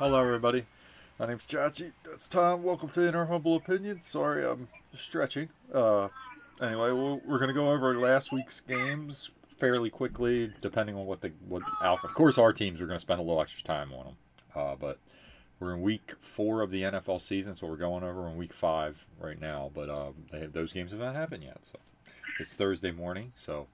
Hello, everybody. My name's Chachi. That's Tom. Welcome to In Our Humble Opinion. Sorry, I'm stretching. Anyway, we're gonna go over last week's games fairly quickly, depending on what out. Of course, our teams are gonna spend a little extra time on them. But we're in week 4 of the NFL season, so we're going over in week 5 right now. But those games have not happened yet, so it's Thursday morning. So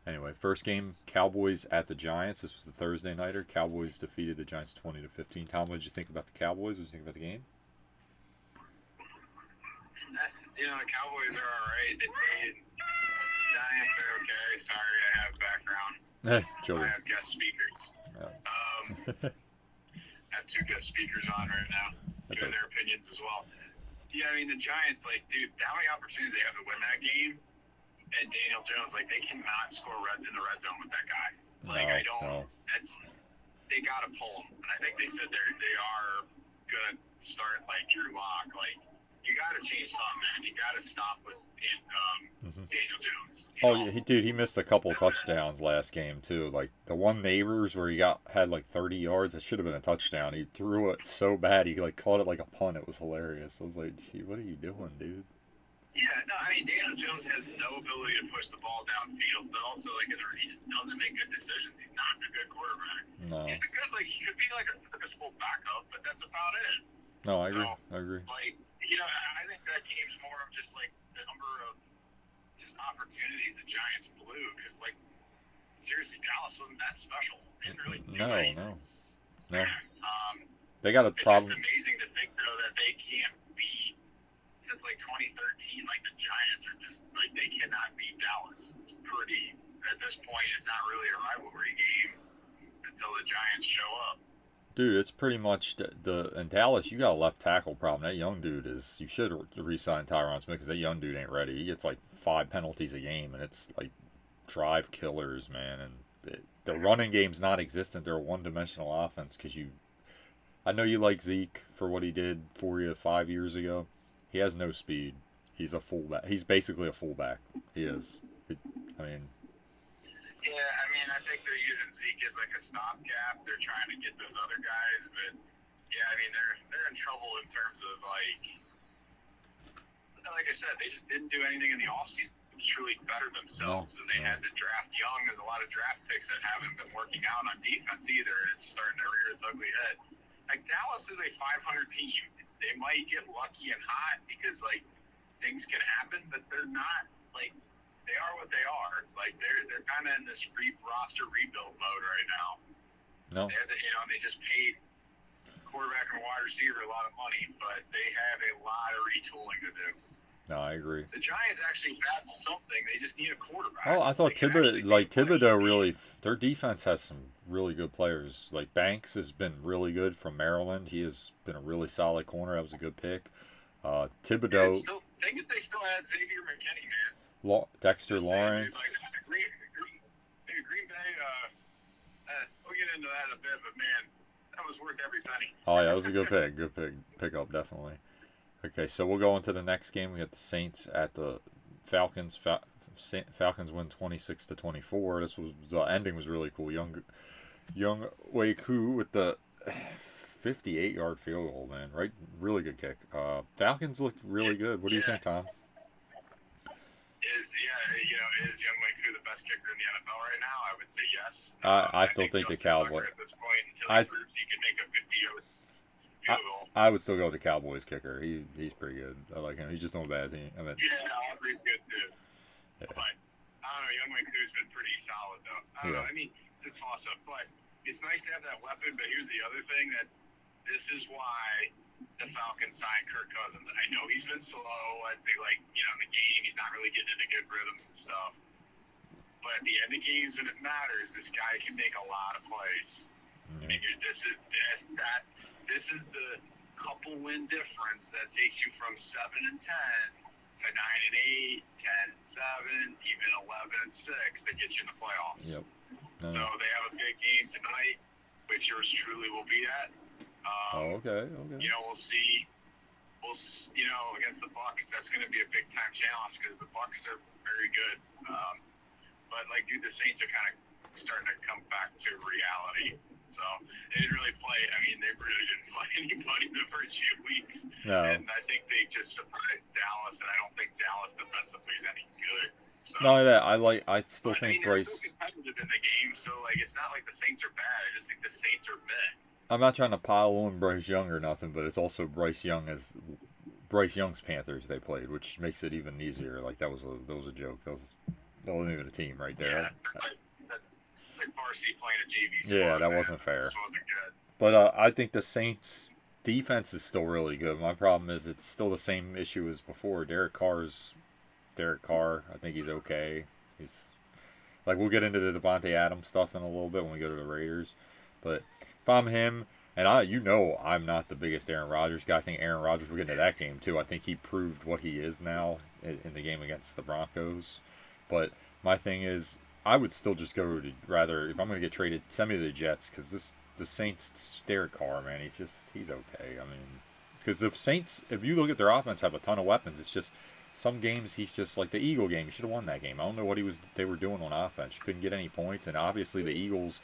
anyway, first game, Cowboys at the Giants. This was the Thursday nighter. Cowboys defeated the Giants 20-15. Tom, what did you think about the Cowboys? What did you think about the game? The Cowboys are all right. Giants are okay. Sorry, I have background. I Joey. have guest speakers. I have two guest speakers on right now, giving their opinions as well. Yeah, I mean, the Giants, dude, how many opportunities they have to win that game? And Daniel Jones, they cannot score in the red zone with that guy. They got to pull him. And I think they said they are going to start, Drew Lock. You got to change something, man. You got to stop with Daniel Jones. Dude, he missed a couple touchdowns last game too. Like the one Neighbors where he had 30 yards. It should have been a touchdown. He threw it so bad he caught it like a punt. It was hilarious. I was like, gee, what are you doing, dude? Yeah, no, I mean Daniel Jones has no ability to push the ball downfield, but also he just doesn't make good decisions. He's not a good quarterback. No. He's he could be a serviceable backup, but that's about it. No, I agree. I agree. I think that game's more of just the number of just opportunities the Giants blew because seriously, Dallas wasn't that special. They didn't really do anything. No. They got a problem. It's just amazing to think though that they can't beat since 2013. The Giants are just they cannot beat Dallas. It's pretty at this point. It's not really a rivalry game until the Giants show up. Dude, it's pretty much in Dallas. You got a left tackle problem. That young dude is. You should re-sign Tyron Smith because that young dude ain't ready. He gets 5 penalties a game, and it's drive killers, man. And the running game's not existent. They're a one-dimensional offense because I know you like Zeke for what he did for you 5 years ago. He has no speed. He's a fullback. He's basically a fullback. He is. Yeah, I think they're using Zeke as a stopgap. They're trying to get those other guys, but yeah, they're in trouble in terms of like I said, they just didn't do anything in the offseason to truly better themselves, and they had to draft young. There's a lot of draft picks that haven't been working out on defense either. It's starting to rear its ugly head. Dallas is a 500 team. They might get lucky and hot because things can happen, but they're not they are what they are. They're kind of in this roster rebuild mode right now. No. They just paid quarterback and wide receiver a lot of money, but they have a lot of retooling to do. No, I agree. The Giants actually got something. They just need a quarterback. Oh, I thought Thibodeau really. Their defense has some really good players. Banks has been really good from Maryland. He has been a really solid corner. That was a good pick. Thibodeau. They still had Xavier McKinney, man. Dexter Lawrence. Green Bay, we'll get into that in a bit, but man, that was worth every penny. Oh yeah, that was a good pick. Good pickup, definitely. Okay, so we'll go into the next game. We got the Saints at the Falcons. Falcons win 26-24. The ending was really cool. Young Wei Koo with the 58-yard field goal, man. Right, really good kick. Falcons look really good. What do you think, Tom? Is Young Wei Koo the best kicker in the NFL right now? I would say yes. I still think the Cowboys. At this point, until he proves he can make a 50-yard field goal. I would still go with the Cowboys kicker. He's pretty good. I like him. He's just no bad team. Aubrey's good too. Yeah. But I don't know. Young Wei Koo's been pretty solid though. I don't know. It's awesome, but it's nice to have that weapon. But here's the other thing that this is why the Falcons signed Kirk Cousins. I know he's been slow. I think in the game he's not really getting into good rhythms and stuff. But at the end of games when it matters, this guy can make a lot of plays. Mm-hmm. And this is the couple win difference that takes you from 7-10 to 9-8, 10-7, even 11-6 that gets you in the playoffs. Yep. So they have a big game tonight, which yours truly will be at. Okay. We'll see. Against the Bucs, that's going to be a big time challenge because the Bucs are very good. But the Saints are kind of starting to come back to reality. So they didn't really play. They really didn't last few weeks. No. And I think they just surprised Dallas, and I don't think Dallas defensively is any good. So, No, I still think they're Bryce. still competitive in the game, so like it's not like the Saints are bad. I just think the Saints are meh. I'm not trying to pile on Bryce Young or nothing, but it's also Bryce Young's Panthers they played, which makes it even easier. Like that was a joke. That wasn't even a team right there. Yeah, it's like varsity playing a JV squad. Yeah, that man. wasn't fair. This wasn't good. But I think the Saints defense is still really good. My problem is it's still the same issue as before. Derek Carr. I think he's okay. He's like we'll get into the Devontae Adams stuff in a little bit when we go to the Raiders. But if I'm him, and I'm not the biggest Aaron Rodgers guy. I think Aaron Rodgers will get into that game too. I think he proved what he is now in the game against the Broncos. But my thing is, I would still just go to rather if I'm going to get traded, send me to the Jets because the Saints Derek Carr, man, he's okay. I mean, because the Saints, if you look at their offense, have a ton of weapons. It's just some games he's just like the Eagle game. He should have won that game. I don't know what they were doing on offense. You couldn't get any points, and obviously the Eagles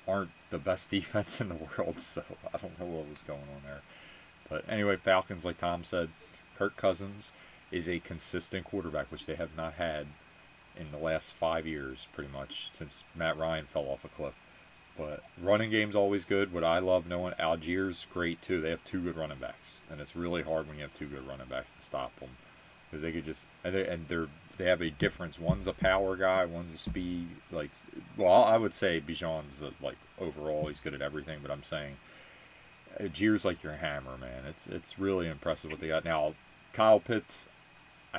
aren't the best defense in the world, so I don't know what was going on there. But anyway, Falcons, like Tom said, Kirk Cousins is a consistent quarterback, which they have not had in the last 5 years, pretty much, since Matt Ryan fell off a cliff. But running game's always good. What I love knowing, Algiers great too. They have two good running backs, and it's really hard when you have two good running backs to stop them because they could just they have a difference. One's a power guy, one's a speed. Like, well, I would say Bijan's like overall he's good at everything, but I'm saying Algiers like your hammer, man. It's really impressive what they got now. Kyle Pitts,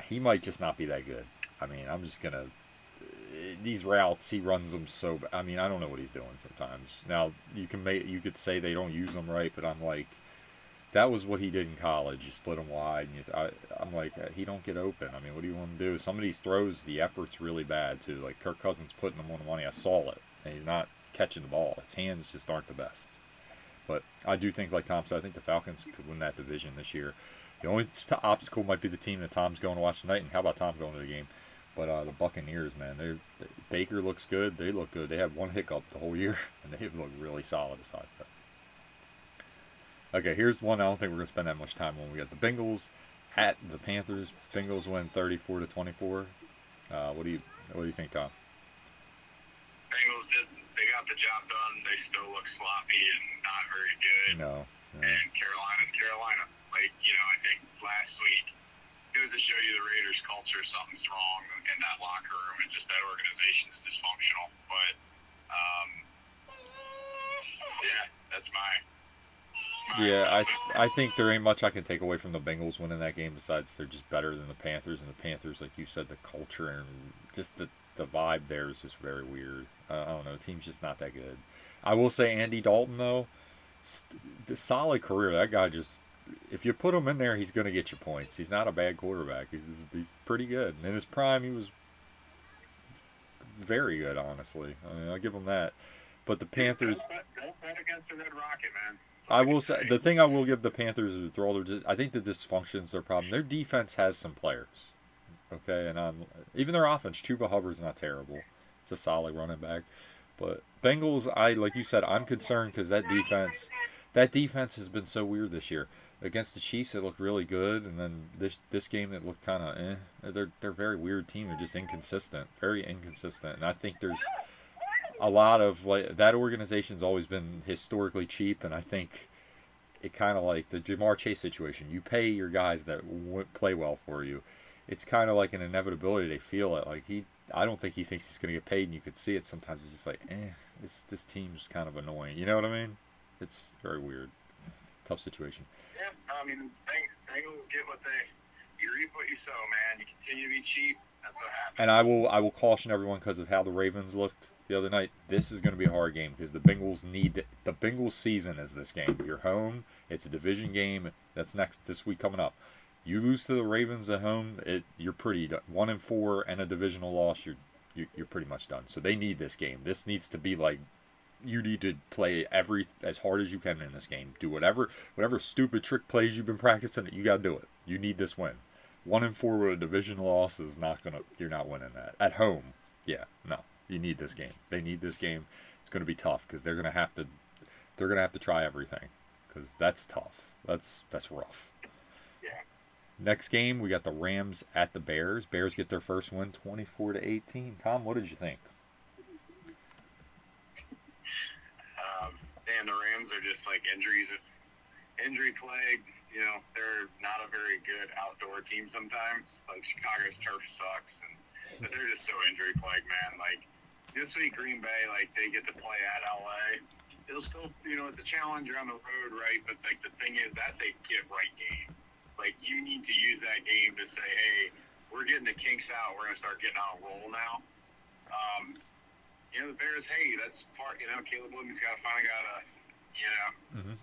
he might just not be that good. I mean, I'm just gonna. These routes he runs them so. I mean, I don't know what he's doing sometimes. Now you could say they don't use them right, but I'm like, that was what he did in college. You split them wide, and I'm like, he don't get open. I mean, what do you want to do? Some of these throws, the effort's really bad too. Like Kirk Cousins putting them on the money. I saw it, and he's not catching the ball. His hands just aren't the best. But I do think, like Tom said, I think the Falcons could win that division this year. The only obstacle might be the team that Tom's going to watch tonight, and how about Tom going to the game? But the Buccaneers, man, Baker looks good. They look good. They had one hiccup the whole year, and they look really solid besides that. Okay, here's one I don't think we're going to spend that much time on. We got the Bengals at the Panthers. Bengals win 34-24. What do you think, Tom? Bengals they got the job done. They still look sloppy and not very good. No. And Carolina, like, I think last week, goes to show you the Raiders' culture, something's wrong in that locker room, and just that organization's dysfunctional. But, yeah, that's Yeah, I think there ain't much I can take away from the Bengals winning that game besides they're just better than the Panthers. And the Panthers, like you said, the culture and just the vibe there is just very weird. I don't know. The team's just not that good. I will say Andy Dalton, though, solid career. That guy just, if you put him in there, he's going to get you points. He's not a bad quarterback. He's pretty good. And in his prime, he was very good, honestly. I mean, I'll give him that. But the Panthers... Don't bet against the Red Rocket, man. I will say the thing I will give the Panthers is through all I think the dysfunction's their problem. Their defense has some players, okay, and even their offense. Chuba Hubbard's not terrible; it's a solid running back. But Bengals, like you said, I'm concerned because that defense has been so weird this year. Against the Chiefs, it looked really good, and then this game it looked kind of They're a very weird team. They're just inconsistent, very inconsistent, and I think there's a lot of like that organization's always been historically cheap, and I think it kind of like the Jamar Chase situation. You pay your guys that play well for you. It's kind of like an inevitability. They feel it. Like I don't think he thinks he's going to get paid, and you could see it sometimes. It's just like, this team's kind of annoying. You know what I mean? It's very weird, tough situation. Yeah, I mean, Bengals get you reap what you sow, man. You continue to be cheap. That's what happens. And I will caution everyone because of how the Ravens looked the other night. This is going to be a hard game because the Bengals season is this game. You're home. It's a division game. That's this week coming up. You lose to the Ravens at home, you're pretty done. 1-4 and a divisional loss, you're pretty much done. So they need this game. This needs to be like you need to play as hard as you can in this game. Do whatever stupid trick plays you've been practicing. You got to do it. You need this win. 1-4 with a division loss is you're not winning that at home. Yeah, no. You need this game. They need this game. It's going to be tough because they're going to have to try everything because that's tough. That's rough. Yeah. Next game, we got the Rams at the Bears. Bears get their first win, 24-18. Tom, what did you think? And the Rams are just like injury plagued. You know, they're not a very good outdoor team sometimes. Like Chicago's turf sucks, but they're just so injury plagued, man. Like this week, Green Bay, like they get to play at LA. It'll still, you know, it's a challenge. You're on the road, right? But like the thing is, that's a get right game. Like you need to use that game to say, hey, we're getting the kinks out. We're gonna start getting on a roll now. You know, the Bears, hey, that's part. You know, Caleb Williams finally got a, you know. Mm-hmm.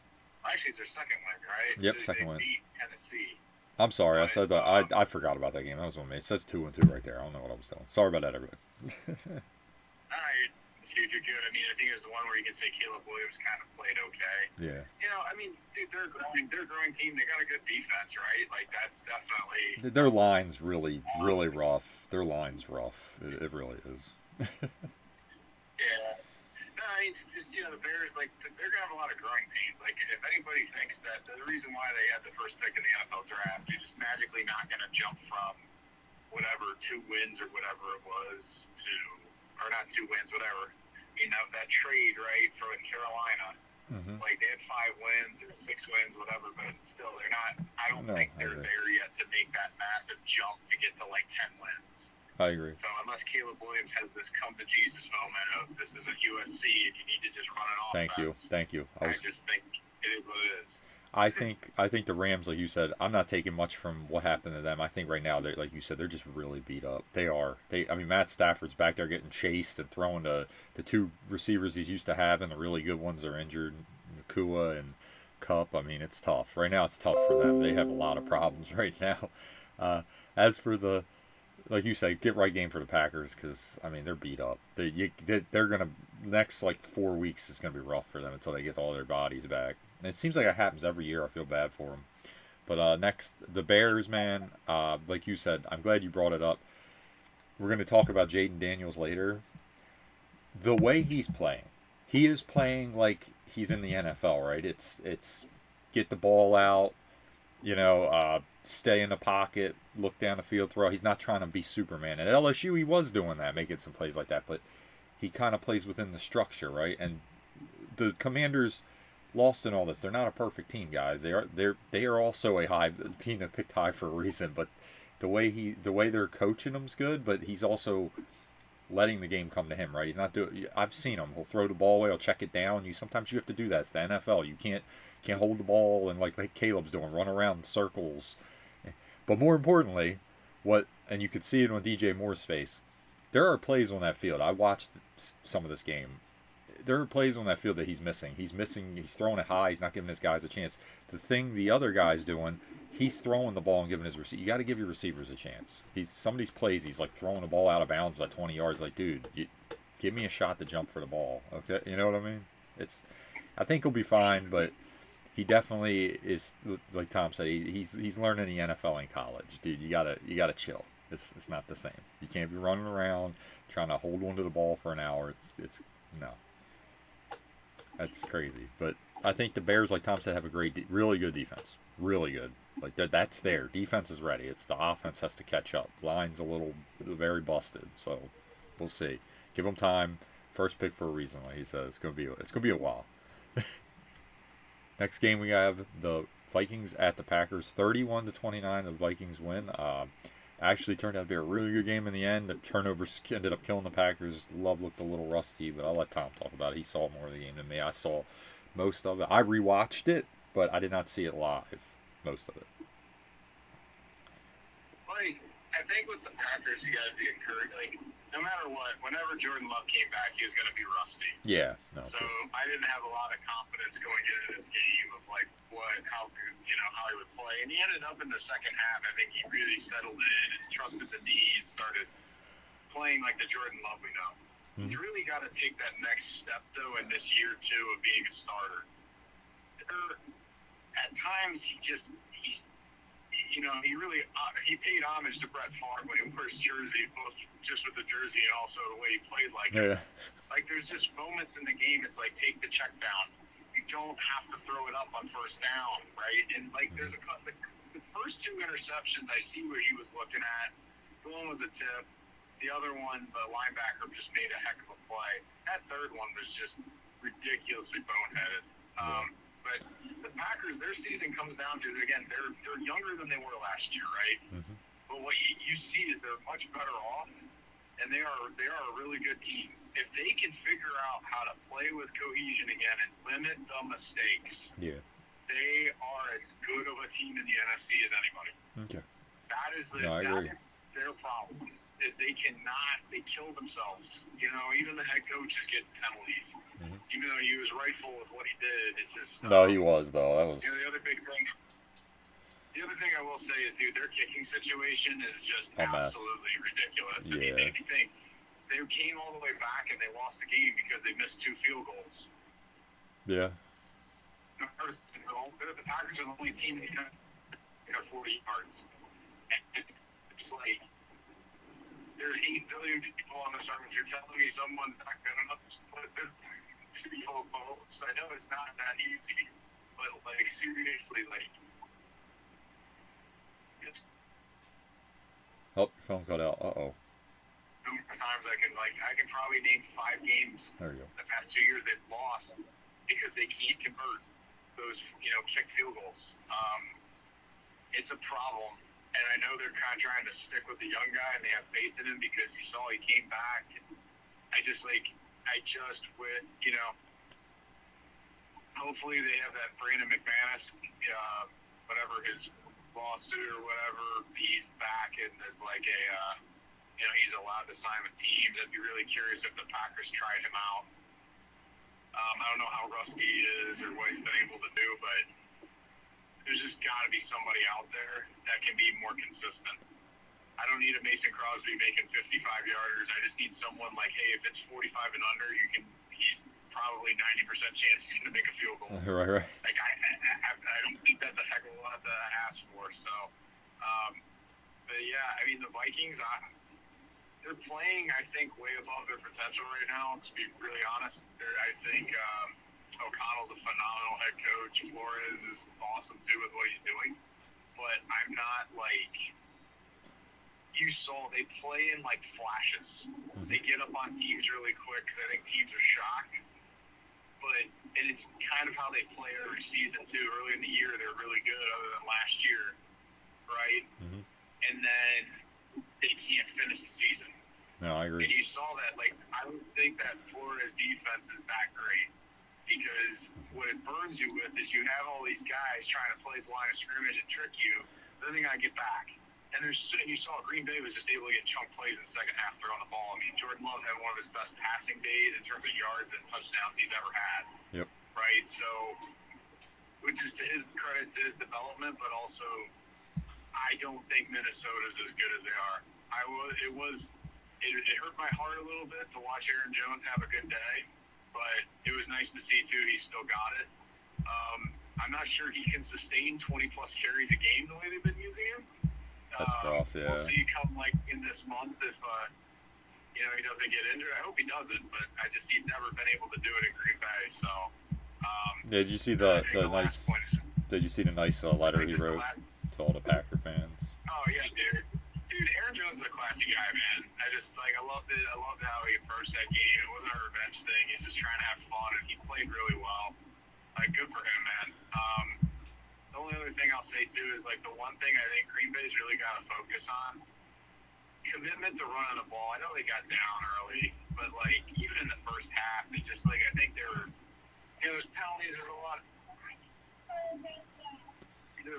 Actually, it's their second win, right? Yep, they second win. Beat Tennessee. I'm sorry, I said that. I forgot about that game. That was one of me. It says 2-2 right there. I don't know what I was doing. Sorry about that, everybody. All right, dude, you're good. I mean, I think it was the one where you can say Caleb Williams kind of played okay. Yeah. You know, I mean, dude, they're a growing team. They got a good defense, right? Like that's definitely Their line's really rough. Their line's rough. It really is. Yeah. No, I mean, just, you know, the Bears, like, they're going to have a lot of growing pains. Like, if anybody thinks that the reason why they had the first pick in the NFL draft, you're just magically not going to jump from whatever, 2 wins or whatever it was to, or not 2 wins, whatever. I mean, that trade, right, for Carolina, like, they had 5 wins or 6 wins, whatever, but still, they're not, I don't think they're there yet to make that massive jump to get to, like, 10 wins. I agree. So unless Caleb Williams has this come to Jesus moment of this is a USC and you need to just run it off. Thank you. I just think it is what it is. I think the Rams, like you said, I'm not taking much from what happened to them. I think right now, they, like you said, they're just really beat up. They are. I mean, Matt Stafford's back there getting chased and throwing the 2 receivers he's used to having. The really good ones are injured, Nakua and Kupp. I mean, it's tough. Right now, it's tough for them. They have a lot of problems right now. As for the, like you say, get right game for the Packers because, I mean, they're beat up. They're going to, next, like, 4 weeks is going to be rough for them until they get all their bodies back. And it seems like it happens every year. I feel bad for them. But next, the Bears, man, like you said, I'm glad you brought it up. We're going to talk about Jaden Daniels later. The way he's playing, he is playing like he's in the NFL, right? It's get the ball out, you know, stay in the pocket, look down the field, throw. He's not trying to be Superman. At LSU, he was doing that, making some plays like that, but he kind of plays within the structure, right? And the Commanders lost in all this. They're not a perfect team, guys. They are also being picked high for a reason, but the way they're coaching him's good, but he's also letting the game come to him, right? He's not doing. I've seen him. He'll throw the ball away. He'll check it down. Sometimes you have to do that. It's the NFL. You can't hold the ball and like Caleb's doing, run around in circles. But more importantly, and you could see it on DJ Moore's face. There are plays on that field. I watched some of this game. There are plays on that field that he's missing. He's throwing it high. He's not giving his guys a chance. The thing the other guy's doing, he's throwing the ball and giving his receiver. You got to give your receivers a chance. Some of these plays, he's like throwing the ball out of bounds about 20 yards. Like, dude, give me a shot to jump for the ball. Okay, you know what I mean? I think he'll be fine, but he definitely is. Like Tom said, he's learning the NFL in college, dude. You gotta chill. It's not the same. You can't be running around trying to hold onto the ball for an hour. It's no. That's crazy. But I think the Bears, like Tom said, have a really good defense. Really good. Like that's there. Defense is ready. It's the offense has to catch up. Line's very busted. So we'll see. Give them time. First pick for a reason, like he says. It's gonna be a while. Next game we have the Vikings at the Packers. 31-29. The Vikings win. Actually turned out to be a really good game in the end. The turnovers ended up killing the Packers. Love looked a little rusty, but I'll let Tom talk about it. He saw more of the game than me. I saw most of it. I rewatched it, but I did not see it live. Most of it. Like, I think with the Packers, you got to be encouraged. Like, no matter what, whenever Jordan Love came back, he was going to be rusty. Yeah. No, so I didn't have a lot of confidence going into this game of like how he would play. And he ended up in the second half. I think he really settled in and trusted the D and started playing like the Jordan Love we know. Mm-hmm. He's really got to take that next step though in this year two of being a starter. At times he paid homage to Brett Favre when he wears jersey, both just with the jersey and also the way he played. Like, like there's just moments in the game. It's like take the check down. You don't have to throw it up on first down, right? And like there's the first two interceptions, I see what he was looking at. One was a tip. The other one, the linebacker just made a heck of a play. That third one was just ridiculously boneheaded. But the Packers, their season comes down to, again, they're younger than they were last year, right? Mm-hmm. But what you see is they're much better off, and they are a really good team. If they can figure out how to play with cohesion again and limit the mistakes, they are as good of a team in the NFC as anybody. Okay. That is their problem. Is they kill themselves. You know, even the head coach is getting penalties. Mm-hmm. Even though he was rightful with what he did, it's just... No, he was, though. That was... You know, the other thing I will say is, dude, their kicking situation is just absolutely ridiculous. I mean, if you think they came all the way back and they lost the game because they missed 2 field goals. Yeah. The Packers are the only team that got 40 yards. And it's like... There's 8 billion people on this earth. You're telling me someone's not good enough to split their field goals. I know it's not that easy, but like seriously, like it's. Oh, your phone cut out. Numerous times I can probably name 5 games. There you go. The past 2 years they've lost because they can't convert those kick field goals. It's a problem. And I know they're kind of trying to stick with the young guy, and they have faith in him because you saw he came back. And hopefully they have that Brandon McManus, whatever his lawsuit or whatever, he's back and is like he's allowed to sign with teams. I'd be really curious if the Packers tried him out. I don't know how rusty he is or what he's been able to do, but there's just got to be somebody out there that can be more consistent. I don't need a Mason Crosby making 55-yarders. I just need someone like, hey, if it's 45 and under, he's probably 90% chance he's going to make a field goal. Right. Like, I don't think that's a heck of a lot to ask for. So, but yeah, I mean, the Vikings, they're playing, I think, way above their potential right now, to be really honest. I think O'Connell's a phenomenal head coach. Flores is awesome too with what he's doing. But I'm not like you saw. They play in like flashes. Mm-hmm. They get up on teams really quick because I think teams are shocked. And it's kind of how they play every season too. Early in the year, they're really good, other than last year, right? Mm-hmm. And then they can't finish the season. No, I agree. And you saw that. Like, I don't think that Flores defense is that great. Because what it burns you with is you have all these guys trying to play blind scrimmage and trick you. Then they got to get back. And you saw Green Bay was just able to get chunk plays in the second half throwing the ball. I mean, Jordan Love had one of his best passing days in terms of yards and touchdowns he's ever had. Yep. Right? So, which is to his credit, to his development, but also I don't think Minnesota's as good as they are. It hurt my heart a little bit to watch Aaron Jones have a good day. But it was nice to see, too, he still got it. I'm not sure he can sustain 20-plus carries a game the way they've been using him. That's rough, yeah. We'll see come, in this month if, he doesn't get injured. I hope he doesn't, but he's never been able to do it in Green Bay, so... did you see the nice letter he wrote to all the Packer fans? Oh, yeah, dude. Dude, Aaron Jones is a classy guy, man. I loved it. I loved how he approached that game. It wasn't a revenge thing. He's just trying to have fun, and he played really well. Good for him, man. The only other thing I'll say, too, is, the one thing I think Green Bay's really got to focus on, commitment to running the ball. I know they got down early, but, even in the first half, they just, I think they were, there's penalties. There's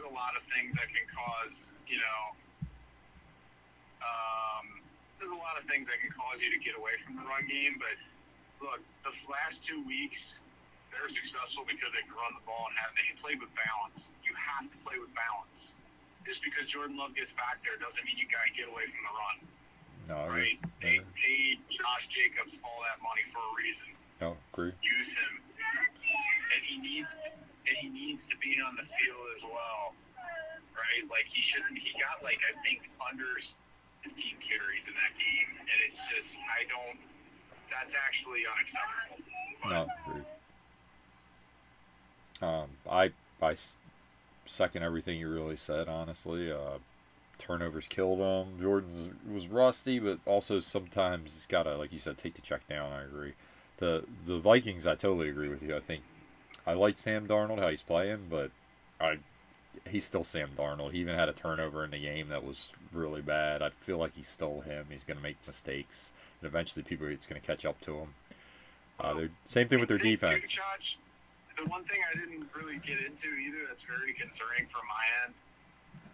a lot of things that can cause, there's a lot of things that can cause you to get away from the run game, but look, the last 2 weeks, they're successful because they can run the ball and they can play with balance. You have to play with balance. Just because Jordan Love gets back there doesn't mean you got to get away from the run. No, right? They paid Josh Jacobs all that money for a reason. No, agree. Use him. And he needs to be on the field as well. Right? He got I think under 15 carries in that game, and it's just that's actually unacceptable. But, no, agree. I second everything you really said. Honestly, turnovers killed him. Jordan was rusty, but also sometimes he's gotta, like you said, take the check down. I agree. The Vikings, I totally agree with you. I think I like Sam Darnold how he's playing, but I he's still Sam Darnold. He even had a turnover in the game that was really bad. I feel like he's still him. He's gonna make mistakes, and eventually it's gonna catch up to him. Same thing with their defense. Josh, the one thing I didn't really get into either that's very concerning from my end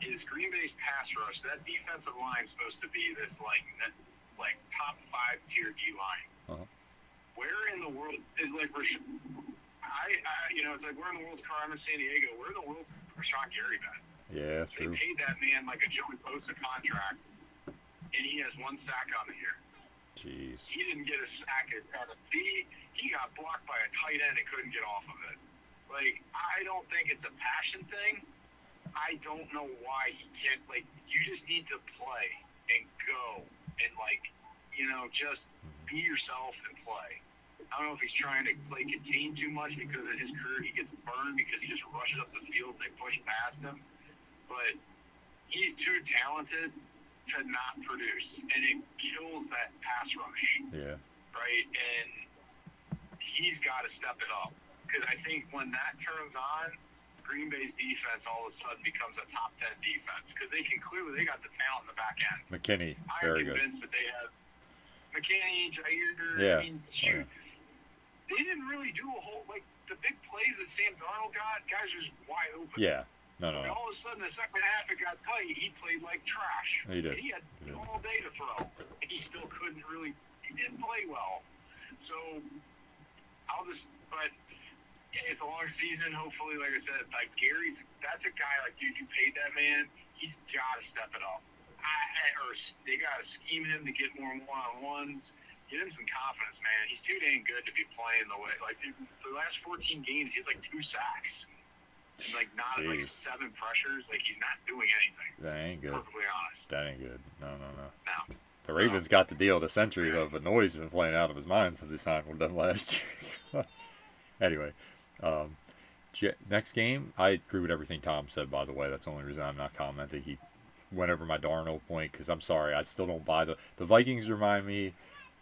is Green Bay's pass rush. That defensive line is supposed to be this like top 5 tier D line. Uh-huh. Where in the world is like it's like where in the world's Carmen San Diego? Where in the world's Rashawn Gary been? Yeah, true. They paid that man like a Joey Bosa contract, and he has 1 sack on the year. Jeez. He didn't get a sack at Tennessee. He got blocked by a tight end and couldn't get off of it. Like, I don't think it's a passion thing. I don't know why he can't. Like, you just need to play and go and, just be yourself and play. I don't know if he's trying to play contain too much because in his career he gets burned because he just rushes up the field and they push past him. But he's too talented to not produce, and it kills that pass rush. Yeah. Right? And he's got to step it up because I think when that turns on, Green Bay's defense all of a sudden becomes a top 10 defense because they got the talent in the back end. McKinney, very good. I'm convinced that they have McKinney, Jair. Yeah. I mean, shoot. They didn't really do a whole, the big plays that Sam Darnold got, guys were just wide open. Yeah. No. And all of a sudden, the second half, it got tight. He played like trash. He did. And he had all day to throw. And he still couldn't really, he didn't play well. So, but it's a long season. Hopefully, like I said, that's a guy, dude, you paid that man. He's got to step it up. Or they got to scheme him to get more one-on-ones. Get him some confidence, man. He's too dang good to be playing the way. The last 14 games, he's 2 sacks. And, not 7 pressures. He's not doing anything. That ain't good. Perfectly honest. That ain't good. No. No. The Ravens got the deal of the century, though, but Noy's been playing out of his mind since he signed with them last year. Anyway, next game, I agree with everything Tom said, by the way. That's the only reason I'm not commenting. He went over my Darnold point, because I'm sorry, I still don't buy the Vikings remind me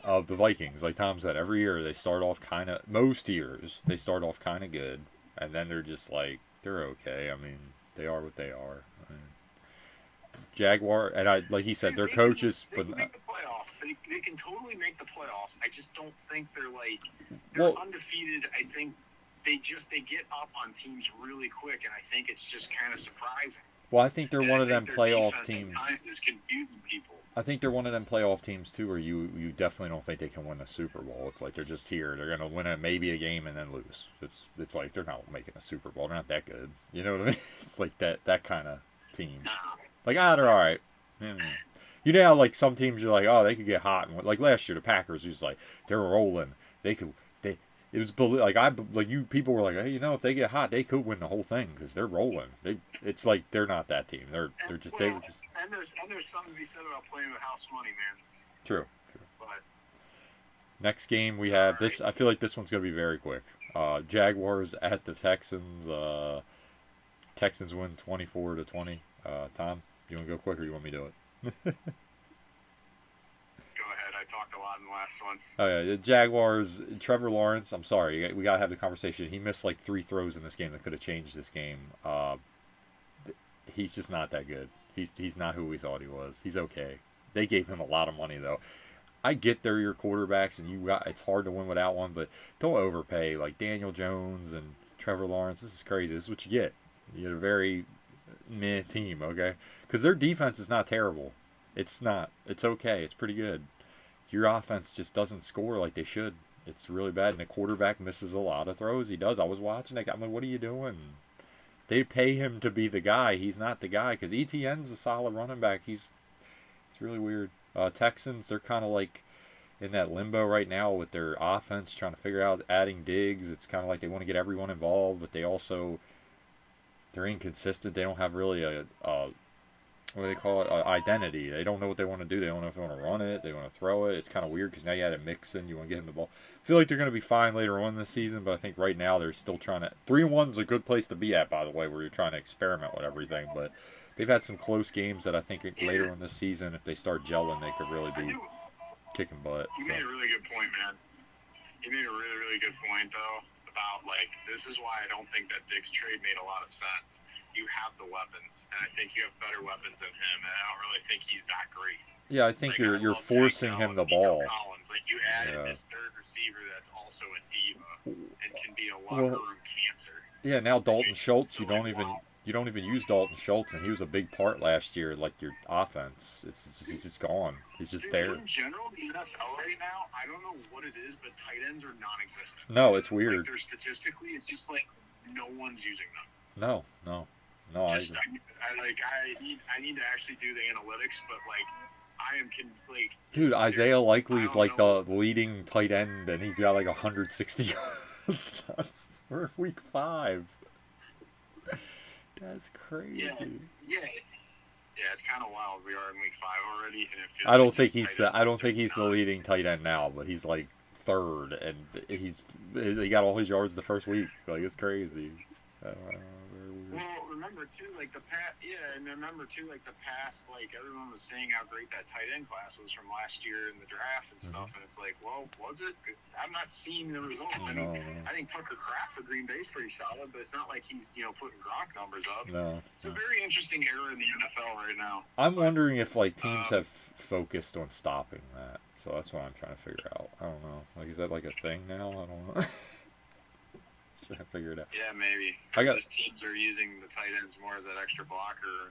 of the Vikings. Like Tom said, every year they start off most years, they start off kind of good, and then they're just they're okay. I mean, they are what they are. Jaguar, and like he said, their coaches. They can make the playoffs. They can totally make the playoffs. I just don't think they're undefeated. I think they get up on teams really quick, and I think it's just kind of surprising. Well, I think they're one of them playoff teams. Is confusing people. I think they're one of them playoff teams too, where you definitely don't think they can win a Super Bowl. It's they're just here. They're gonna win maybe a game and then lose. It's they're not making a Super Bowl. They're not that good. You know what I mean? It's that kind of team. They're all right. You know how some teams you're oh, they could get hot, and last year the Packers was they're rolling. It was you people were hey, if they get hot, they could win the whole thing because they're rolling. They're not that team. They were just. And there's something to be said about playing with house money, man. True. But next game we have this. I feel like this one's gonna be very quick. Jaguars at the Texans. Texans win 24-20. Tom, you want to go quick or you want me to do it? Go ahead. I talked a lot in the last one. Oh yeah, the Jaguars. Trevor Lawrence. I'm sorry, we gotta have the conversation. He missed 3 throws in this game that could have changed this game. He's just not that good. He's not who we thought he was. He's okay. They gave him a lot of money though. I get they're your quarterbacks and it's hard to win without one, but don't overpay Daniel Jones and Trevor Lawrence. This is crazy. This is what you get. You get a very meh team, okay? Because their defense is not terrible. It's not. It's okay. It's pretty good. Your offense just doesn't score like they should. It's really bad, and the quarterback misses a lot of throws. He does. I was watching it. I'm like, what are you doing? They pay him to be the guy. He's not the guy because ETN's a solid running back. It's really weird. Texans, they're kind of in that limbo right now with their offense, trying to figure out adding Diggs. It's kind of they want to get everyone involved, but they're inconsistent. They don't have really a what do they call it? Identity. They don't know what they want to do. They don't know if they want to run it. They want to throw it. It's kind of weird because now you add a Mixon. You want to get him the ball. I feel like they're going to be fine later on this season, but I think right now they're still trying to. 3-1 is a good place to be at, by the way, where you're trying to experiment with everything. But they've had some close games that I think later in this season, if they start gelling, they could really be kicking butt. You made a really good point, man. You made a really, really good point, though, about, like, this is why I don't think that Dick's trade made a lot of sense. You have the weapons, and I think you have better weapons than him, and I don't really think he's that great. Yeah, I think like, you're forcing him the ball. Collins. Like, you added this third receiver that's also a diva and can be a locker room cancer. Yeah, now Dalton Schultz, you don't even use Dalton Schultz, and he was a big part last year. Like your offense, he's just gone. He's just there. In general, the NFL right now, I don't know what it is, but tight ends are non-existent. No, it's weird. Like, they're statistically, it's just like no one's using them. No. I need to actually do the analytics, but like I am dude, Isaiah Likely's like the leading tight end, and he's got like 160 yards. We're week 5. That's crazy. Yeah, it's kind of wild. We are in week 5 already, and it feels I don't think he's the leading tight end now, but he's like 3rd, and he got all his yards the first week. Like, it's crazy. Well, remember too, like the past, like everyone was saying how great that tight end class was from last year in the draft and stuff, and it's like, well, was it? Because I'm not seeing the results. I think Tucker Kraft for Green Bay is pretty solid, but it's not like he's putting Gronk numbers up. No, it's a very interesting era in the NFL right now. I'm wondering if like teams have focused on stopping that, so that's what I'm trying to figure out. I don't know. Like, is that like a thing now? I don't know. Trying to figure it out. Yeah, maybe. Teams are using the tight ends more as that extra blocker.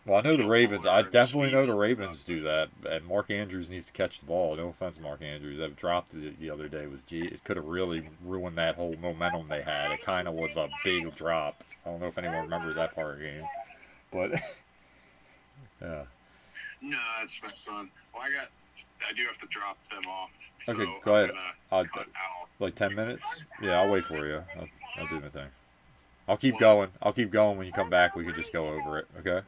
Well, I know the Ravens. I definitely know the Ravens do that. And Mark Andrews needs to catch the ball. No offense, Mark Andrews. That dropped it the other day. It could have really ruined that whole momentum they had. It kind of was a big drop. I don't know if anyone remembers that part of the game, but yeah. No, it's not fun. Well, I do have to drop them off. Okay, so go ahead. I'll cut out. Like 10 minutes? Yeah, I'll wait for you. I'll do my thing. I'll keep going. When you come back. We can just go over it. Okay?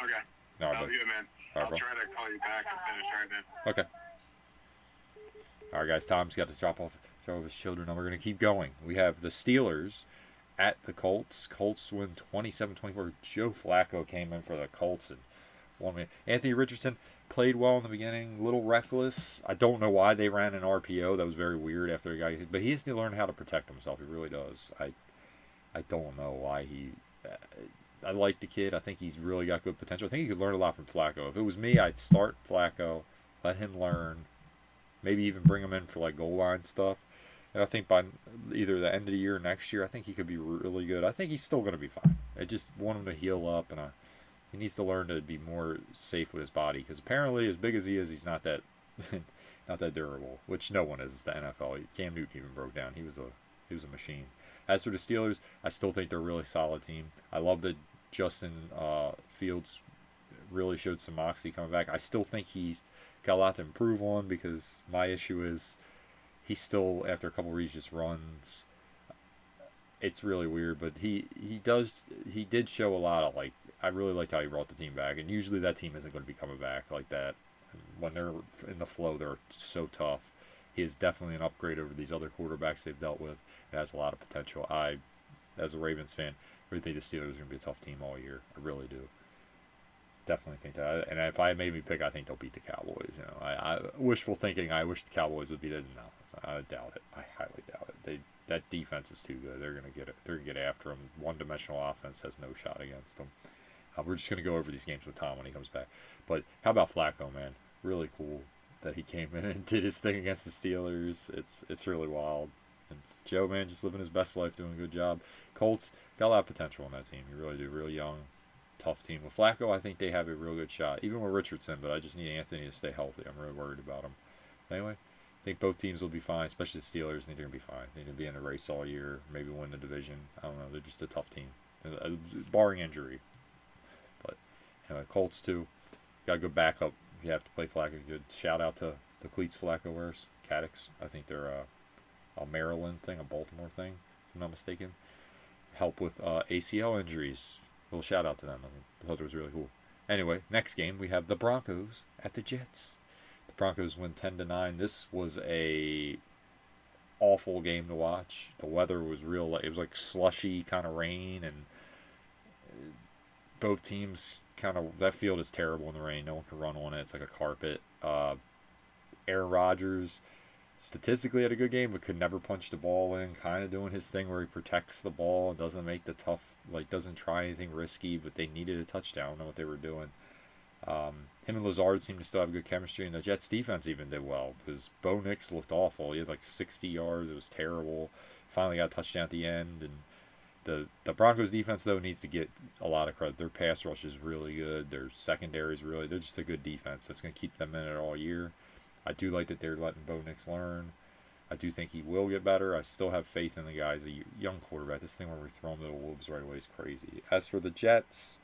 Okay. All right, Sounds good, man. I'll try to call you back and finish right then. Okay. All right, guys. Tom's got to drop off his children, and we're going to keep going. We have the Steelers at the Colts. Colts win 27-24. Joe Flacco came in for the Colts and won me. Anthony Richardson played well in the beginning, a little reckless. I don't know why they ran an RPO. That was very weird after he got, but he has to learn how to protect himself. He really does. I don't know why he. I like the kid. I think he's really got good potential. I think he could learn a lot from Flacco. If it was me, I'd start Flacco, let him learn, maybe even bring him in for like goal line stuff. And I think by either the end of the year or next year, I think he could be really good. I think he's still going to be fine. I just want him to heal up, and he needs to learn to be more safe with his body, because apparently, as big as he is, he's not that not that durable. Which no one is. It's the NFL. Cam Newton even broke down. He was a machine. As for the Steelers, I still think they're a really solid team. I love that Justin Fields really showed some moxie coming back. I still think he's got a lot to improve on, because my issue is he's still, after a couple Regis runs, it's really weird, but he did show a lot of, like, I really liked how he brought the team back, and usually that team isn't going to be coming back like that. When they're in the flow, they're so tough. He is definitely an upgrade over these other quarterbacks they've dealt with. It has a lot of potential. I, as a Ravens fan, really think the Steelers are going to be a tough team all year. I really do. Definitely think that. And if I made me pick, I think they'll beat the Cowboys. You know, I wishful thinking. I wish the Cowboys would beat it. No, I doubt it. I highly doubt it. That defense is too good. They're gonna get it. They're gonna get after them. One-dimensional offense has no shot against them. We're just gonna go over these games with Tom when he comes back. But how about Flacco, man? Really cool that he came in and did his thing against the Steelers. It's really wild. And Joe, man, just living his best life, doing a good job. Colts got a lot of potential on that team. You really do. Real young, tough team. With Flacco, I think they have a real good shot. Even with Richardson, but I just need Anthony to stay healthy. I'm really worried about him. Anyway, I think both teams will be fine, especially the Steelers. I think they're going to be fine. They're going to be in a race all year, maybe win the division. I don't know. They're just a tough team, barring injury. But anyway, Colts, too. Got a good backup. You have to play Flacco good. Shout out to the cleats Flacco wears, Cadix. I think they're a Maryland thing, a Baltimore thing, if I'm not mistaken. Help with ACL injuries. Little shout out to them. I thought it was really cool. Anyway, next game we have the Broncos at the Jets. The Broncos win 10-9. This was a awful game to watch. The weather was real. It was like slushy kind of rain, and both teams kind of, that field is terrible in the rain. No one can run on it. It's like a carpet. Aaron Rodgers statistically had a good game, but could never punch the ball in. Kind of doing his thing where he protects the ball and doesn't make the tough, like doesn't try anything risky. But they needed a touchdown. I don't know what they were doing. Him and Lazard seemed to still have good chemistry, and the Jets defense even did well because Bo Nix looked awful. He had like 60 yards. It was terrible. Finally got a touchdown at the end, and the Broncos defense though needs to get a lot of credit. Their pass rush is really good. Their secondary is really, they're just a good defense that's going to keep them in it all year. I do like that they're letting Bo Nix learn. I do think he will get better. I still have faith in the guy as a young quarterback. This thing where we throw him to the wolves right away is crazy. As for the Jets,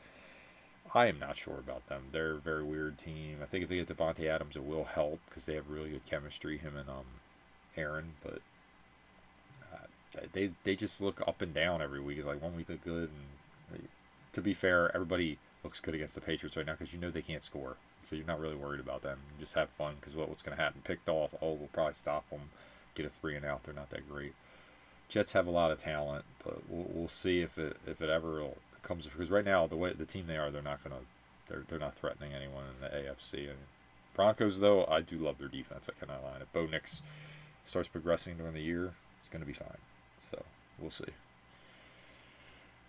I am not sure about them. They're a very weird team. I think if they get Devontae Adams, it will help because they have really good chemistry, him and Aaron. But they just look up and down every week. It's like one week look good, and to be fair, everybody looks good against the Patriots right now because you know they can't score. So you're not really worried about them. You just have fun because what's going to happen? Picked off. Oh, we'll probably stop them. Get a 3 and out. They're not that great. Jets have a lot of talent, but we'll see if it ever comes, because right now the team they are, they're not threatening anyone in the AFC. And Broncos though, I do love their defense. I cannot lie. If Bo Nix starts progressing during the year, it's going to be fine. So we'll see.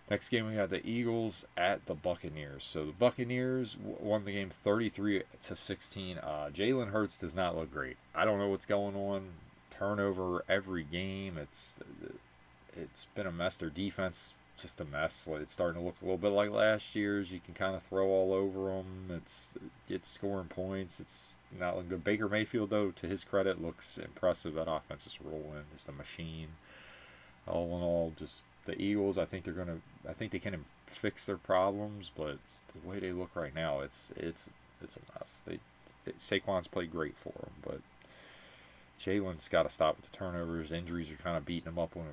Next game we have the Eagles at the Buccaneers. So the Buccaneers won the game 33-16. Jalen Hurts does not look great. I don't know what's going on. Turnover every game. It's been a mess. Their defense just a mess. It's starting to look a little bit like last year's. You can kind of throw all over them. It's scoring points. It's not looking good. Baker Mayfield though, to his credit, looks impressive. That offense is rolling. Just a machine. All in all, just the Eagles, I think they can fix their problems, but the way they look right now, it's a mess. Saquon's played great for them, but Jalen's got to stop with the turnovers. Injuries are kind of beating him up with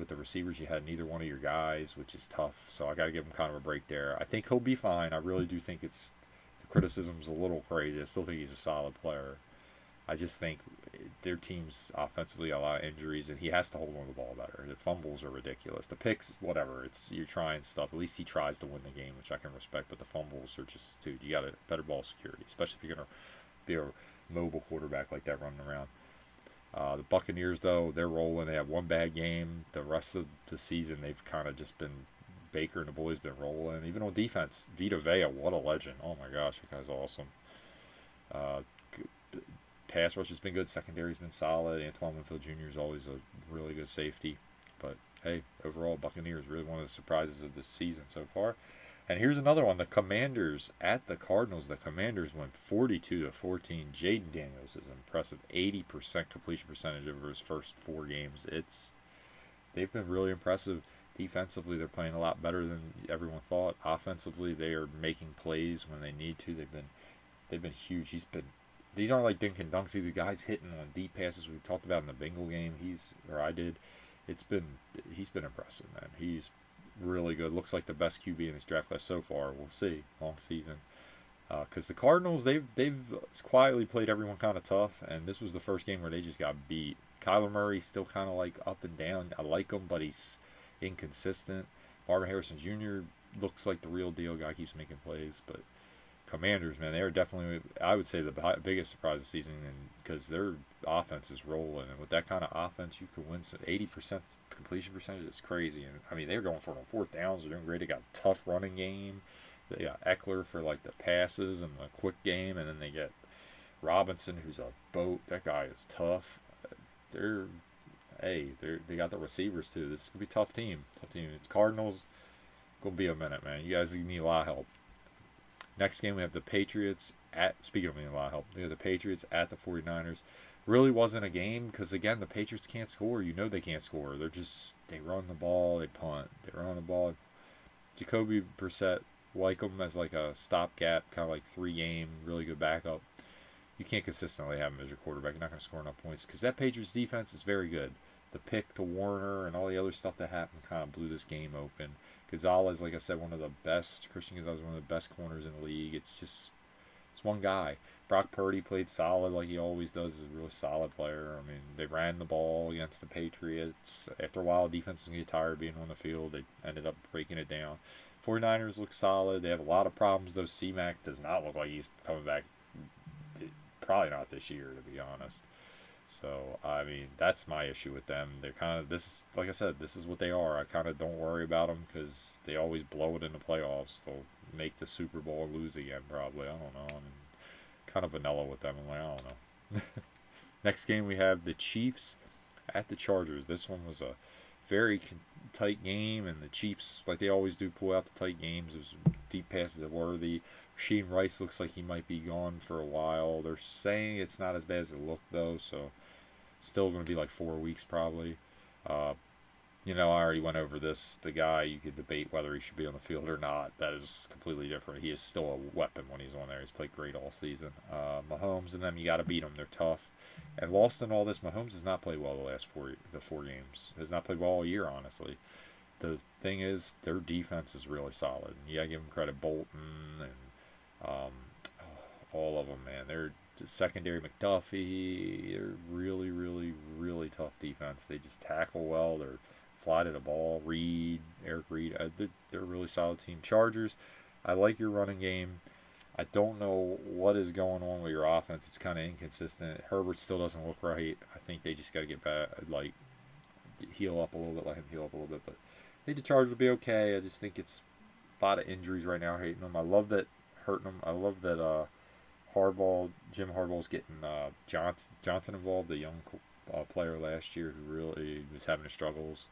the receivers. You had neither one of your guys, which is tough. So I got to give him kind of a break there. I think he'll be fine. I really do think the criticism's a little crazy. I still think he's a solid player. I just think their team's offensively a lot of injuries, and he has to hold on to the ball better. The fumbles are ridiculous. The picks, whatever. You're trying stuff. At least he tries to win the game, which I can respect. But the fumbles are just, dude, you got a better ball security, especially if you're gonna be a mobile quarterback like that running around. The Buccaneers, though, they're rolling. They have one bad game. The rest of the season, they've kind of just been, Baker and the boys been rolling. Even on defense, Vita Vea, what a legend. Oh my gosh, that guy's awesome. Pass rush has been good. Secondary's been solid. Antoine Winfield Jr. is always a really good safety. But hey, overall, Buccaneers really one of the surprises of this season so far. And here's another one: the Commanders at the Cardinals. The Commanders went 42-14. Jaden Daniels is impressive, 80% completion percentage over his first 4 games. They've been really impressive. Defensively, they're playing a lot better than everyone thought. Offensively, they are making plays when they need to. They've been huge. These aren't like dink and dunks. The guys hitting on deep passes we talked about in the Bengal game. He's been impressive, man. He's really good. Looks like the best QB in this draft class so far. We'll see. Long season. Because the Cardinals, they've quietly played everyone kind of tough, and this was the first game where they just got beat. Kyler Murray's still kind of like up and down. I like him, but he's inconsistent. Marvin Harrison Jr. looks like the real deal. Guy keeps making plays, but Commanders, man, they are definitely, I would say, the biggest surprise of the season, because their offense is rolling, and with that kind of offense, you could win. 80% completion percentage is crazy, and I mean they're going for it on 4th downs. They're doing great. They got a tough running game. They got Eckler for like the passes and the quick game, and then they get Robinson, who's a boat. That guy is tough. They got the receivers too. This is gonna be a tough team. It's Cardinals. Gonna be a minute, man. You guys need a lot of help. Next game, we have the Patriots speaking of needing a lot of help, we have the Patriots at the 49ers. Really wasn't a game because, again, the Patriots can't score. You know they can't score. They run the ball, they punt, they run the ball. Jacoby Brissett, like him as like a stopgap, kind of like 3-game, really good backup. You can't consistently have him as your quarterback. You're not going to score enough points because that Patriots defense is very good. the pick to Warner and all the other stuff that happened kind of blew this game open. Gonzalez, like I said, one of the best. Christian Gonzalez, one of the best corners in the league. It's one guy. Brock Purdy played solid like he always does. He's a really solid player. I mean, they ran the ball against the Patriots. After a while, defense was going to get tired of being on the field. They ended up breaking it down. 49ers look solid. They have a lot of problems, though. C-Mac does not look like he's coming back. Probably not this year, to be honest. So, I mean, that's my issue with them. They're kind of, this, like I said, this is what they are. I kind of don't worry about them because they always blow it in the playoffs. They'll make the Super Bowl and lose again, probably. I don't know. I mean, kind of vanilla with them. I'm like, I don't know. Next game, we have the Chiefs at the Chargers. This one was a very tight game, and the Chiefs, like they always do, pull out the tight games. It was deep passes to Worthy. Rasheem Rice looks like he might be gone for a while. They're saying it's not as bad as it looked, though, so still going to be like 4 weeks probably. I already went over this. The guy, you could debate whether he should be on the field or not. That is completely different. He is still a weapon when he's on there. He's played great all season. Mahomes and them, you got to beat them. They're tough. And lost in all this, Mahomes has not played well the four games. Has not played well all year, honestly. The thing is, their defense is really solid. You got to give them credit. Bolton and all of them, man. They're secondary. McDuffie. They're really, really, really tough defense. They just tackle well. They're fly to the ball. Eric Reed. They're a really solid team. Chargers, I like your running game. I don't know what is going on with your offense. It's kind of inconsistent. Herbert still doesn't look right. I think they just got to get back, heal up a little bit, let him heal up a little bit. But I think the Chargers will be okay. I just think it's a lot of injuries right now hating them. I love that hurting them. I love that Jim Harbaugh's getting Johnson involved, the young player last year who really was having his struggles,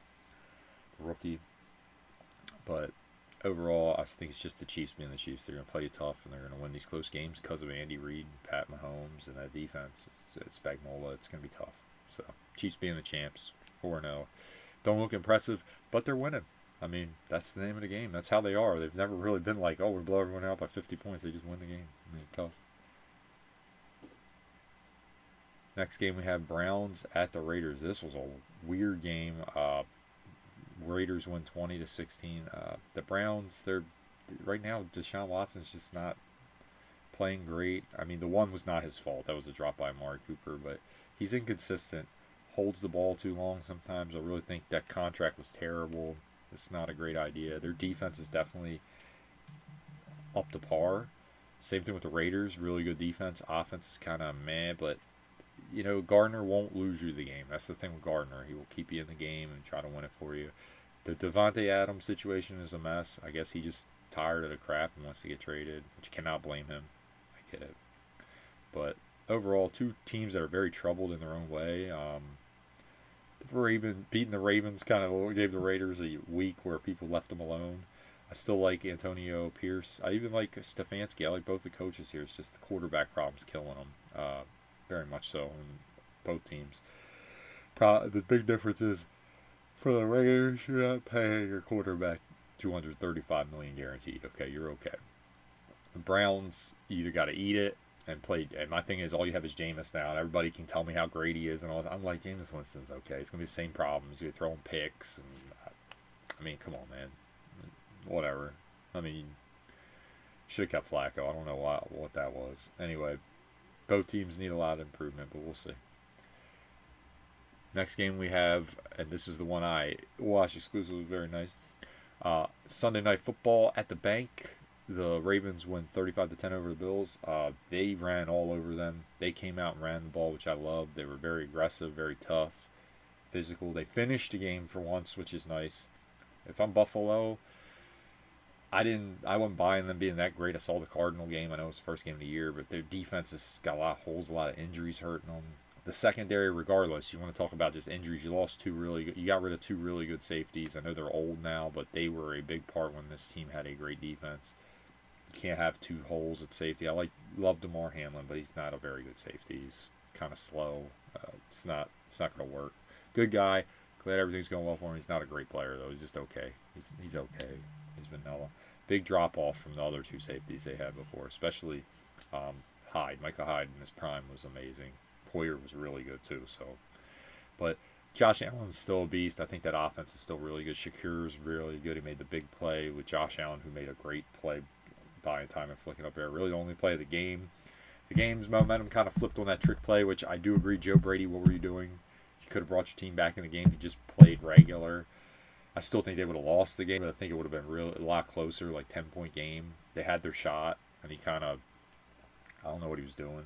the rookie. But overall, I think it's just the Chiefs being the Chiefs. They're going to play tough, and they're going to win these close games because of Andy Reid, Pat Mahomes, and that defense. It's Spagnuolo. It's going to be tough. So, Chiefs being the champs, 4-0. Don't look impressive, but they're winning. I mean, that's the name of the game. That's how they are. They've never really been like, oh, we blow everyone out by 50 points. They just win the game. I mean, tough. Next game, we have Browns at the Raiders. This was a weird game. Raiders win 20-16. The Browns, they're right now. Deshaun Watson's just not playing great. I mean, the one was not his fault. That was a drop by Amari Cooper, but he's inconsistent. Holds the ball too long sometimes. I really think that contract was terrible. It's not a great idea. Their defense is definitely up to par. Same thing with the Raiders. Really good defense. Offense is kind of meh, but Gardner won't lose you the game. That's the thing with Gardner. He will keep you in the game and try to win it for you. The Devontae Adams situation is a mess. I guess he just tired of the crap and wants to get traded, which you cannot blame him. I get it. But overall, two teams that are very troubled in their own way. Beating the Ravens kind of gave the Raiders a week where people left them alone. I still like Antonio Pierce. I even like Stefanski. I like both the coaches here. It's just the quarterback problem's killing them. Very much so in both teams. The big difference is for the Raiders, you're not paying your quarterback $235 million guaranteed. Okay, you're okay. The Browns, you either got to eat it and play. And my thing is, all you have is Jameis now, and everybody can tell me how great he is and all that. I'm like, Jameis Winston's okay. It's gonna be the same problems. You're throwing picks, and I mean, come on, man. Whatever. I mean, should have kept Flacco. I don't know what that was. Anyway, both teams need a lot of improvement, but we'll see. Next game we have, and this is the one I watched exclusively, very nice. Sunday Night Football at the Bank. The Ravens win 35-10 over the Bills. They ran all over them. They came out and ran the ball, which I loved. They were very aggressive, very tough, physical. They finished the game for once, which is nice. If I'm Buffalo, I wasn't buying them being that great. I saw the Cardinal game. I know it's the first game of the year, but their defense has got a lot of holes, a lot of injuries hurting them. The secondary, regardless, you want to talk about just injuries. You got rid of two really good safeties. I know they're old now, but they were a big part when this team had a great defense. You can't have two holes at safety. Love DeMar Hamlin, but he's not a very good safety. He's kind of slow. It's not going to work. Good guy. Glad everything's going well for him. He's not a great player though. He's just okay. He's okay. He's vanilla. Big drop off from the other two safeties they had before, especially Hyde. Micah Hyde in his prime was amazing. Poyer was really good too. So, but Josh Allen's still a beast. I think that offense is still really good. Shakur's really good. He made the big play with Josh Allen, who made a great play buying time and flicking up there. Really the only play of the game. The game's momentum kind of flipped on that trick play, which I do agree. Joe Brady, what were you doing? You could have brought your team back in the game. You just played regular. I still think they would have lost the game, but I think it would have been a lot closer, like 10-point game. They had their shot, and he kind of, I don't know what he was doing.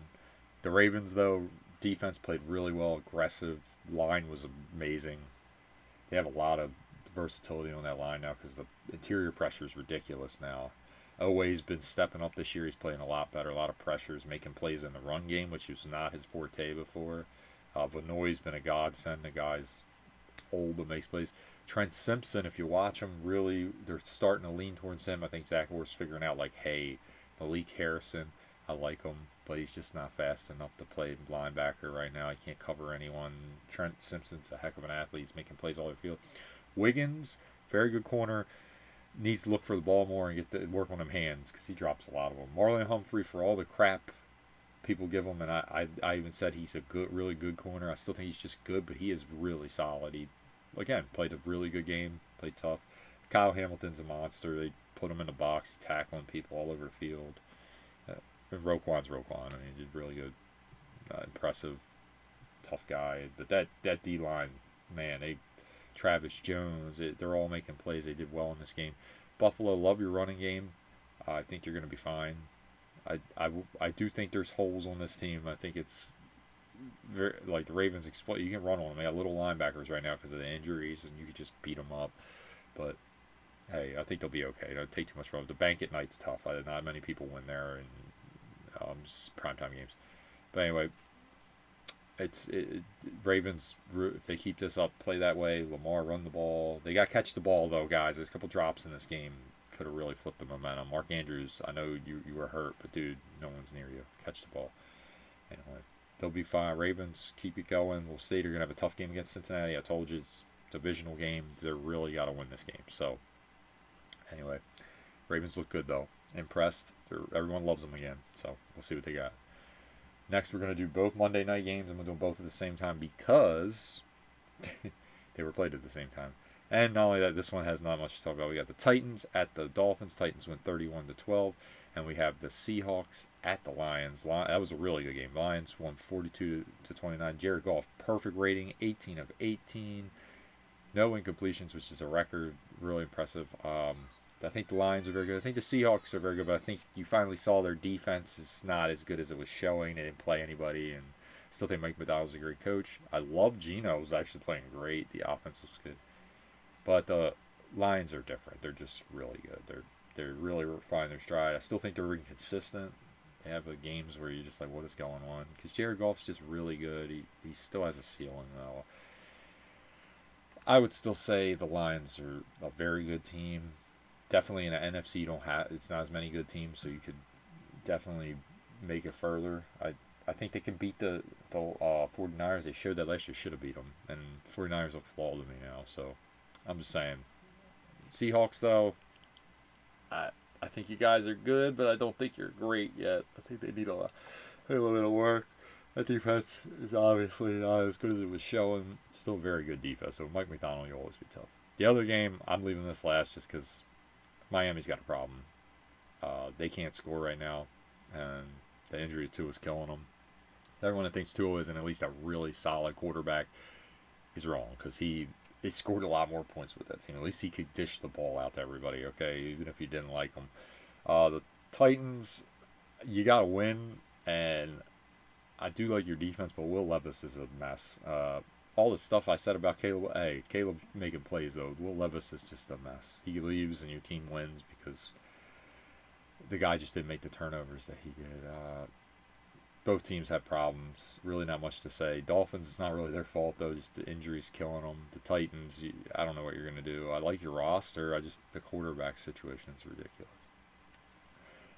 The Ravens, though, defense played really well, aggressive. Line was amazing. They have a lot of versatility on that line now because the interior pressure is ridiculous now. Oweh's been stepping up this year. He's playing a lot better, a lot of pressures, making plays in the run game, which was not his forte before. Vanoy's been a godsend. The guy's old but makes plays. Trent Simpson, if you watch him, really, they're starting to lean towards him. I think Zach Orr's figuring out, like, hey, Malik Harrison, I like him, but he's just not fast enough to play linebacker right now. He can't cover anyone. Trent Simpson's a heck of an athlete. He's making plays all over the field. Wiggins, very good corner. Needs to look for the ball more and get to work on them hands because he drops a lot of them. Marlon Humphrey, for all the crap people give him, and I even said he's a good, really good corner. I still think he's just good, but he is really solid. He, again, played a really good game, played tough. Kyle Hamilton's a monster. They put him in the box, he's tackling people all over the field. And Roquan's Roquan. I mean, he's really good, impressive, tough guy. But that D line, man, Travis Jones, they're all making plays. They did well in this game. Buffalo, love your running game. I think you're going to be fine. I do think there's holes on this team. I think it's very, like the Ravens exploit. You can run on them. They got little linebackers right now because of the injuries, and you can just beat them up. But hey, I think they'll be okay. Don't take too much from them. The bank at night's tough. Not many people win there, and just primetime games. But anyway, Ravens, if they keep this up, play that way. Lamar run the ball. They got to catch the ball though, guys. There's a couple drops in this game. Could have really flipped the momentum. Mark Andrews, I know you were hurt, but dude, no one's near you. Catch the ball. Anyway, they'll be fine. Ravens, keep it going. We'll see. They're gonna have a tough game against Cincinnati. I told you it's a divisional game. They really got to win this game. So anyway, Ravens look good though. Impressed. Everyone loves them again. So we'll see what they got. Next, we're going to do both Monday night games, and we'll do them both at the same time because they were played at the same time. And not only that, this one has not much to talk about. We got the Titans at the Dolphins. Titans win 31-12, and we have the Seahawks at the Lions. That was a really good game. Lions won 42-29. Jared Goff, perfect rating, 18 of 18. No incompletions, which is a record. Really impressive. I think the Lions are very good. I think the Seahawks are very good, but I think you finally saw their defense is not as good as it was showing. They didn't play anybody, and I still think Mike Macdonald's a great coach. I love Geno's actually playing great. The offense looks good. But the Lions are different. They're just really good. They're really finding their stride. I still think they're inconsistent. They have games where you're just like, what is going on? Because Jared Goff's just really good. He still has a ceiling, though. I would still say the Lions are a very good team. Definitely in the NFC, it's not as many good teams, so you could definitely make it further. I think they can beat the 49ers. They showed that last year, should have beat them. And 49ers look flawed to me now, so I'm just saying. Seahawks, though, I think you guys are good, but I don't think you're great yet. I think they need a little bit of work. That defense is obviously not as good as it was showing. Still very good defense, so Mike Macdonald, you'll always be tough. The other game, I'm leaving this last just because Miami's got a problem. They can't score right now, and the injury to Tua is killing them. Everyone that thinks Tua isn't at least a really solid quarterback is wrong because he scored a lot more points with that team. At least he could dish the ball out to everybody, okay, even if you didn't like him. The Titans, you got to win, and I do like your defense, but Will Levis is a mess. All the stuff I said about Caleb making plays, though, Will Levis is just a mess. He leaves and your team wins because the guy just didn't make the turnovers that he did. Both teams have problems. Really not much to say. Dolphins, it's not really their fault, though. Just the injuries killing them. The Titans, I don't know what you're going to do. I like your roster. The quarterback situation is ridiculous.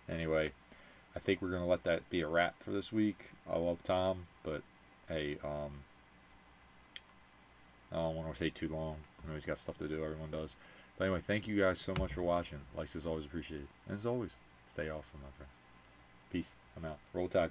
Anyway, I think we're going to let that be a wrap for this week. I love Tom, but hey, I don't want to stay too long. I know he's got stuff to do. Everyone does. But anyway, thank you guys so much for watching. Likes is always appreciated. And as always, stay awesome, my friends. Peace. I'm out. Roll Tide.